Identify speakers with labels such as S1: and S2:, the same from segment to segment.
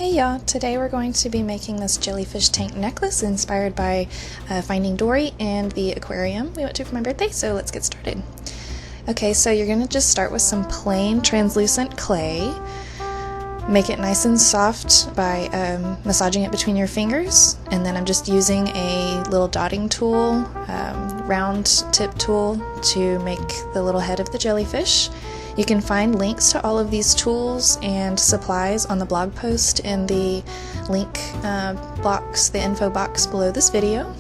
S1: Hey y'all, today we're going to be making this jellyfish tank necklace inspired by Finding Dory and the aquarium we went to for my birthday, so let's get started. Okay, so you're going to just start with some plain translucent clay. Make it nice and soft by massaging it between your fingers, and then I'm just using a little dotting tool, round tip tool, to make the little head of the jellyfish. You can find links to all of these tools and supplies on the blog post in the link box, the info box below this video.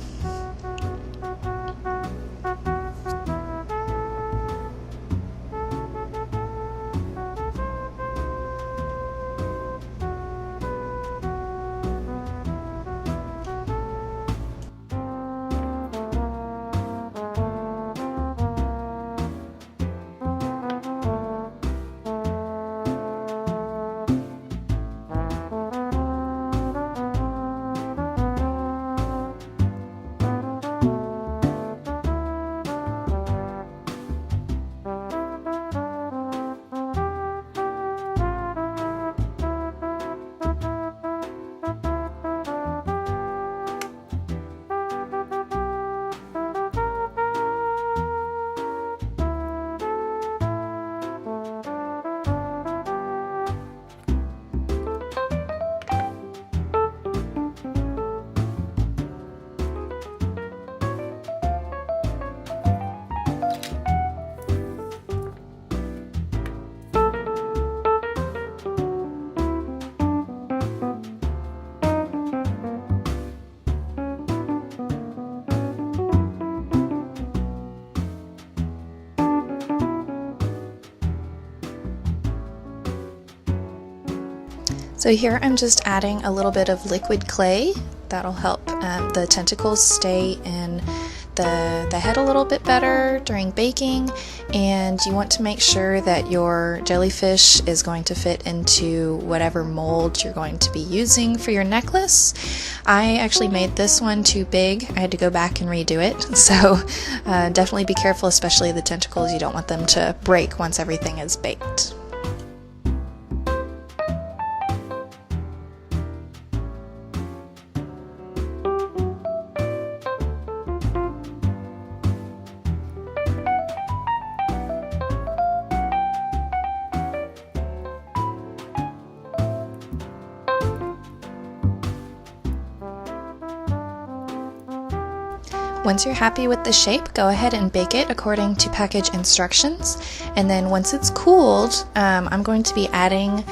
S1: So here I'm just adding a little bit of liquid clay. That'll help the tentacles stay in the head a little bit better during baking, and you want to make sure that your jellyfish is going to fit into whatever mold you're going to be using for your necklace. I actually made this one too big. I had to go back and redo it, so definitely be careful, especially the tentacles. You don't want them to break once everything is baked. Once you're happy with the shape, go ahead and bake it according to package instructions. And then once it's cooled, I'm going to be adding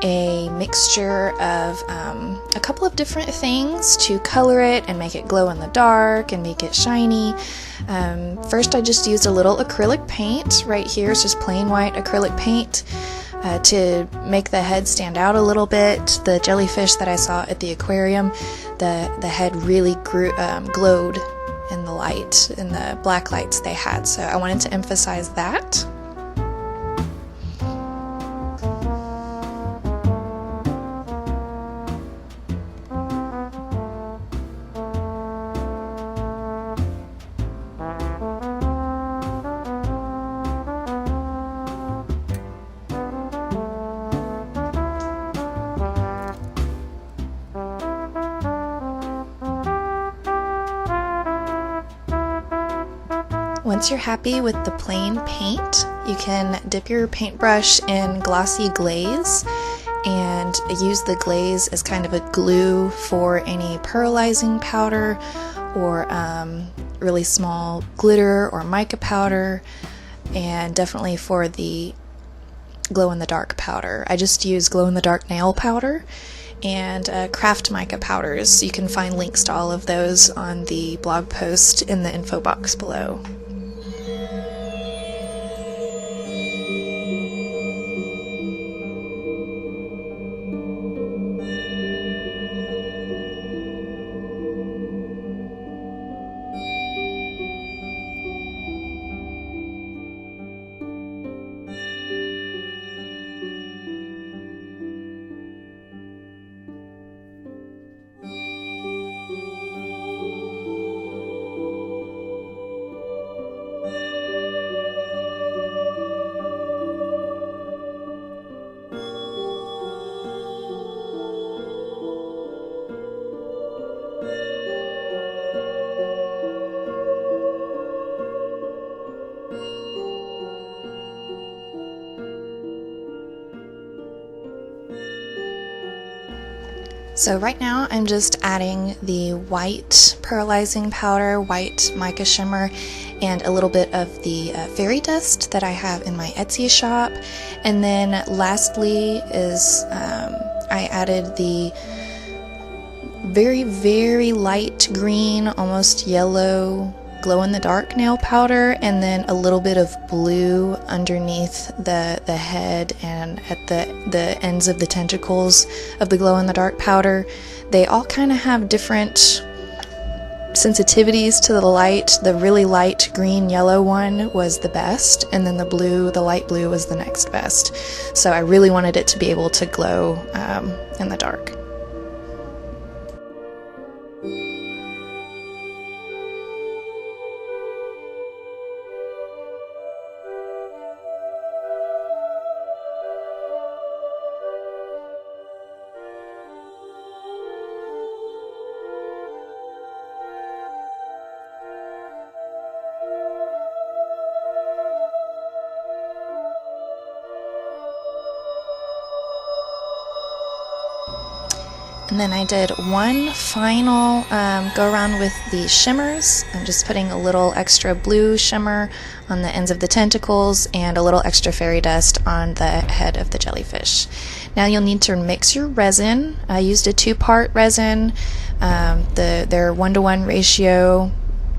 S1: a mixture of a couple of different things to color it and make it glow in the dark and make it shiny. First, I just used a little acrylic paint. Right here is just plain white acrylic paint to make the head stand out a little bit. The jellyfish that I saw at the aquarium, the head really glowed in the light, in the black lights they had, so I wanted to emphasize that. Once you're happy with the plain paint, you can dip your paintbrush in glossy glaze and use the glaze as kind of a glue for any pearlizing powder or really small glitter or mica powder, and definitely for the glow-in-the-dark powder. I just use glow-in-the-dark nail powder and craft mica powders. You can find links to all of those on the blog post in the info box below. So right now I'm just adding the white pearlizing powder, white mica shimmer, and a little bit of the fairy dust that I have in my Etsy shop. And then lastly is I added the very, very light green, almost yellow, glow-in-the-dark nail powder, and then a little bit of blue underneath the head and at the ends of the tentacles of the glow-in-the-dark powder. They all kind of have different sensitivities to the light. The really light green yellow one was the best, and then the light blue was the next best. So I really wanted it to be able to glow in the dark. And then I did one final go around with the shimmers. I'm just putting a little extra blue shimmer on the ends of the tentacles and a little extra fairy dust on the head of the jellyfish. Now you'll need to mix your resin. I used a 2-part resin. Their 1-to-1 ratio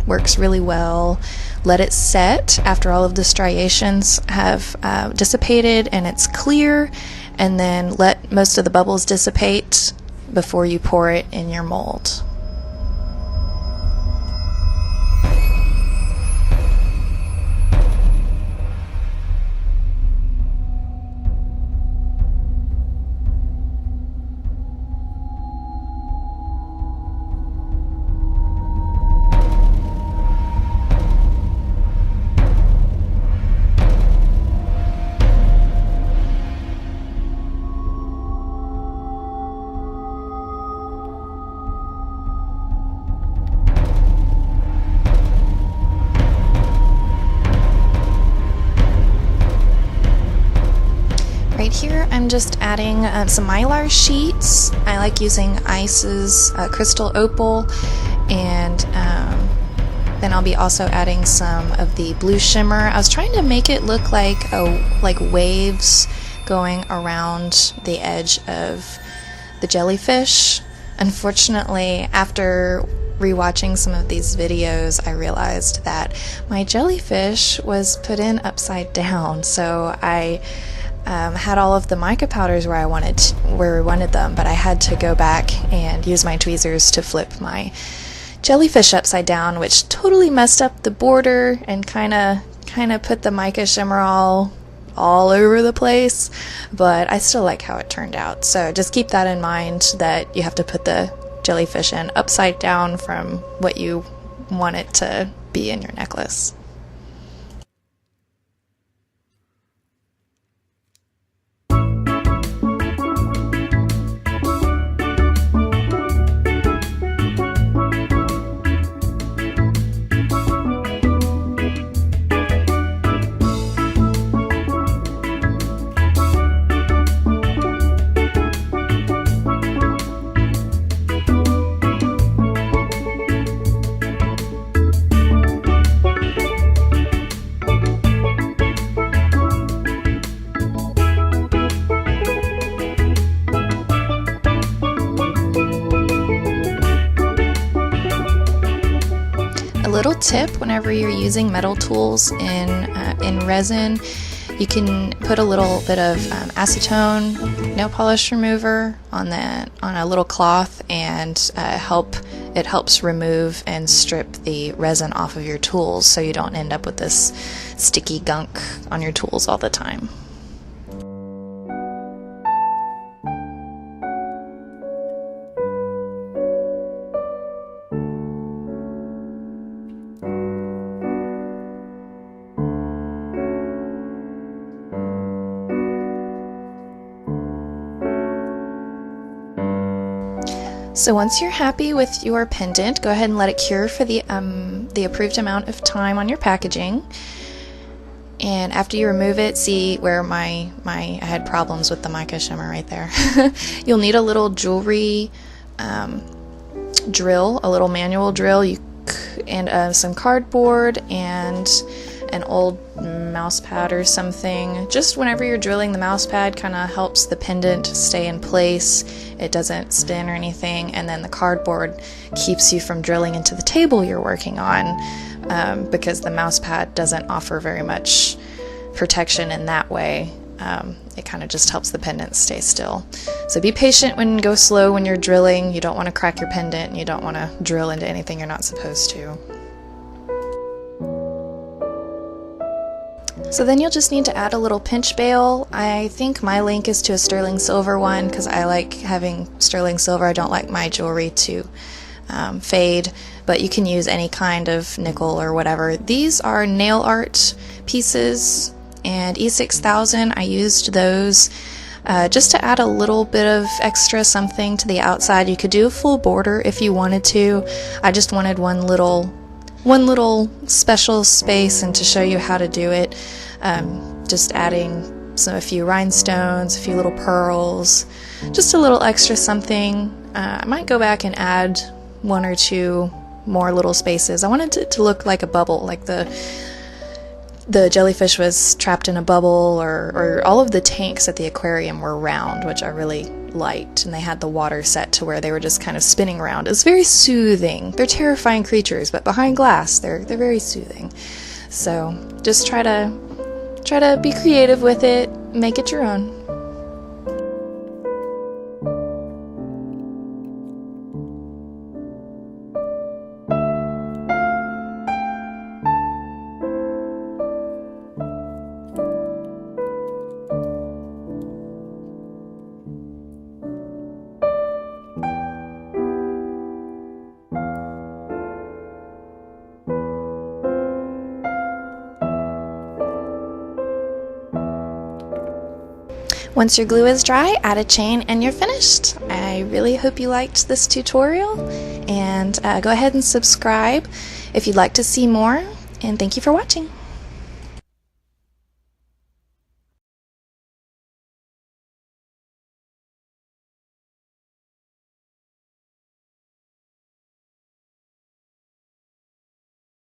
S1: works really well. Let it set after all of the striations have dissipated and it's clear, and then let most of the bubbles dissipate before you pour it in your mold. Right here I'm just adding some mylar sheets. I like using Ice's Crystal Opal, and then I'll be also adding some of the blue shimmer. I was trying to make it look like waves going around the edge of the jellyfish. Unfortunately, after rewatching some of these videos, I realized that my jellyfish was put in upside down, so I had all of the mica powders where we wanted them, but I had to go back and use my tweezers to flip my jellyfish upside down, which totally messed up the border and kind of put the mica shimmer all over the place, but I still like how it turned out. So just keep that in mind, that you have to put the jellyfish in upside down from what you want it to be in your necklace. Little tip: whenever you're using metal tools in resin, you can put a little bit of acetone nail polish remover on a little cloth, and it helps remove and strip the resin off of your tools, so you don't end up with this sticky gunk on your tools all the time. So once you're happy with your pendant, go ahead and let it cure for the approved amount of time on your packaging. And after you remove it, see where I had problems with the mica shimmer right there. You'll need a little jewelry drill, a little manual drill, and some cardboard and an old mouse pad or something. Just whenever you're drilling, the mouse pad kind of helps the pendant stay in place. It doesn't spin or anything, and then the cardboard keeps you from drilling into the table you're working on, because the mouse pad doesn't offer very much protection in that way. It kind of just helps the pendant stay still. So be patient and go slow when you're drilling. You don't want to crack your pendant, and you don't want to drill into anything you're not supposed to. So then you'll just need to add a little pinch bail. I think my link is to a sterling silver one because I like having sterling silver. I don't like my jewelry to fade, but you can use any kind of nickel or whatever. These are nail art pieces, and E6000, I used those just to add a little bit of extra something to the outside. You could do a full border if you wanted to. I just wanted one little special space, and to show you how to do it, just adding a few rhinestones, a few little pearls, just a little extra something. I might go back and add one or two more little spaces. I wanted it to look like a bubble, like the jellyfish was trapped in a bubble, or all of the tanks at the aquarium were round, which I really liked, and they had the water set to where they were just kind of spinning around. It's very soothing. They're terrifying creatures, but behind glass, they're very soothing. So just try to be creative with it, make it your own. Once your glue is dry, add a chain and you're finished. I really hope you liked this tutorial, and go ahead and subscribe if you'd like to see more, and thank you for watching.